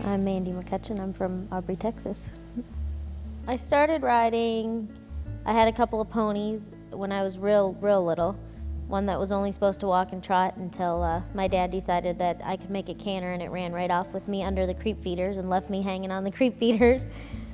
I'm Mandy McCutcheon. I'm from Aubrey, Texas. I started riding, I had a couple of ponies when I was real little. One that was only supposed to walk and trot until my dad decided that I could make a canter, and it ran right off with me under the creep feeders and left me hanging on the creep feeders.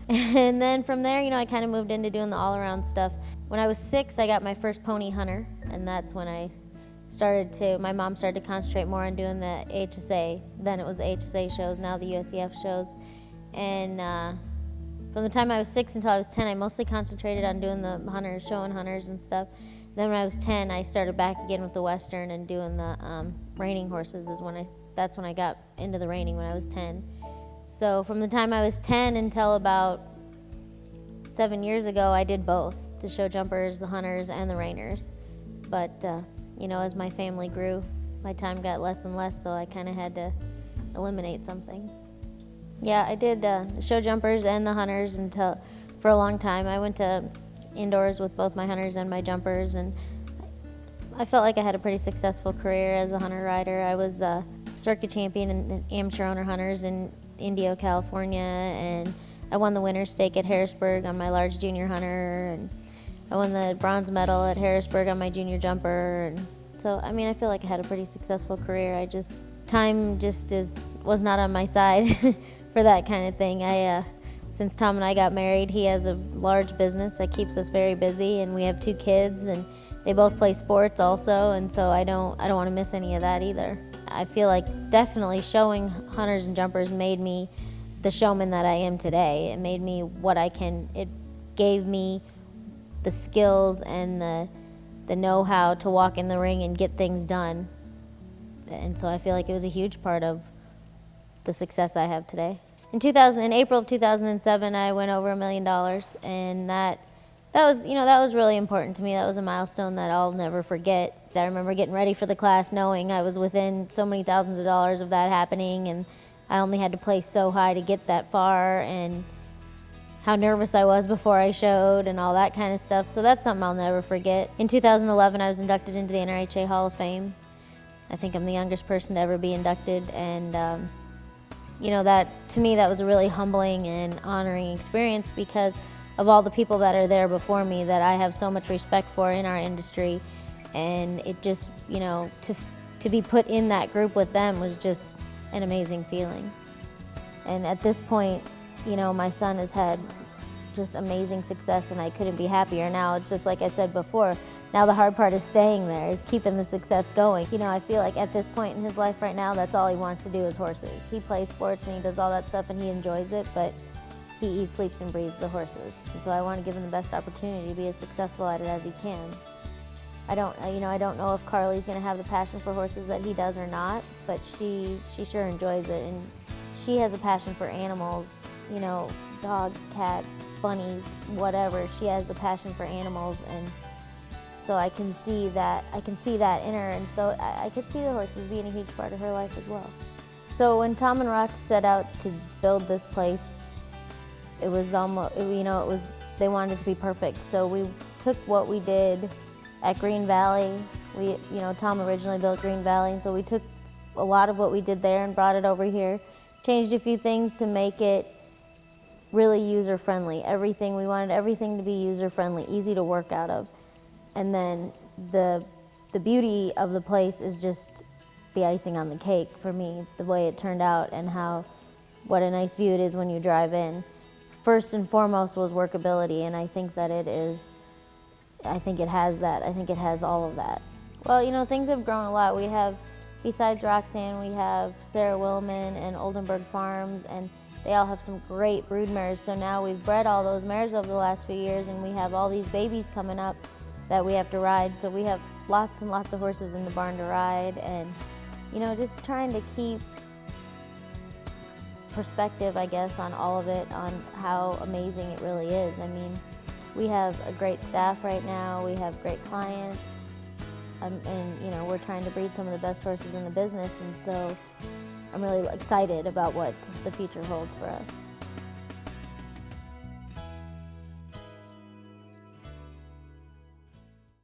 And then from there, I kind of moved into doing the all-around stuff. When I was 6, I got my first pony hunter, and that's when my mom started to concentrate more on doing the HSA. Then it was the HSA shows, now the USEF shows. And from the time I was 6 until I was 10, I mostly concentrated on doing the hunters, showing hunters and stuff. Then when I was 10, I started back again with the Western and doing the reining horses. That's when I got into the reining, when I was 10. So from the time I was 10 until about 7 years ago, I did both, the show jumpers, the hunters, and the reiners. But as my family grew, my time got less and less, so I kind of had to eliminate something. Yeah, I did the show jumpers and the hunters for a long time. I went to indoors with both my hunters and my jumpers, and I felt like I had a pretty successful career as a hunter rider. I was a circuit champion in the amateur owner hunters in Indio, California, and I won the winner's stake at Harrisburg on my large junior hunter, and I won the bronze medal at Harrisburg on my junior jumper. And so, I feel like I had a pretty successful career. Time was not on my side for that kind of thing. Since Tom and I got married, he has a large business that keeps us very busy, and we have 2 kids, and they both play sports also, and so I don't want to miss any of that either. I feel like definitely showing hunters and jumpers made me the showman that I am today. It made me it gave me the skills and the know-how to walk in the ring and get things done. And so I feel like it was a huge part of the success I have today. In April of 2007, I went over $1 million, and that was really important to me. That was a milestone that I'll never forget. I remember getting ready for the class knowing I was within so many thousands of dollars of that happening, and I only had to place so high to get that far, and how nervous I was before I showed and all that kind of stuff. So that's something I'll never forget. In 2011, I was inducted into the NRHA Hall of Fame. I think I'm the youngest person to ever be inducted, and that to me, that was a really humbling and honoring experience because of all the people that are there before me that I have so much respect for in our industry. And it just, to be put in that group with them was just an amazing feeling. And at this point, my son has had just amazing success, and I couldn't be happier. Now it's just like I said before, now the hard part is staying there, is keeping the success going. I feel like at this point in his life right now, that's all he wants to do is horses. He plays sports and he does all that stuff and he enjoys it, but he eats, sleeps, and breathes the horses. And so I want to give him the best opportunity to be as successful at it as he can. I don't know if Carly's going to have the passion for horses that he does or not, but she sure enjoys it, and she has a passion for animals, dogs, cats, bunnies, whatever. She has a passion for animals, and so I can see that in her, and so I could see the horses being a huge part of her life as well. So when Tom and Rox set out to build this place, it was almost, they wanted it to be perfect. So we took what we did at Green Valley. Tom originally built Green Valley, and so we took a lot of what we did there and brought it over here, changed a few things to make it really user-friendly. We wanted everything to be user-friendly, easy to work out of. And then the beauty of the place is just the icing on the cake for me, the way it turned out and what a nice view it is when you drive in. First and foremost was workability, and I think that it has that. I think it has all of that. Well, things have grown a lot. We have, besides Roxanne, we have Sarah Willman and Oldenburg Farms, and they all have some great brood mares. So now we've bred all those mares over the last few years, and we have all these babies coming up that we have to ride. So we have lots and lots of horses in the barn to ride, and just trying to keep perspective, I guess, on all of it, on how amazing it really is. We have a great staff right now, we have great clients, and we're trying to breed some of the best horses in the business, and so I'm really excited about what the future holds for us.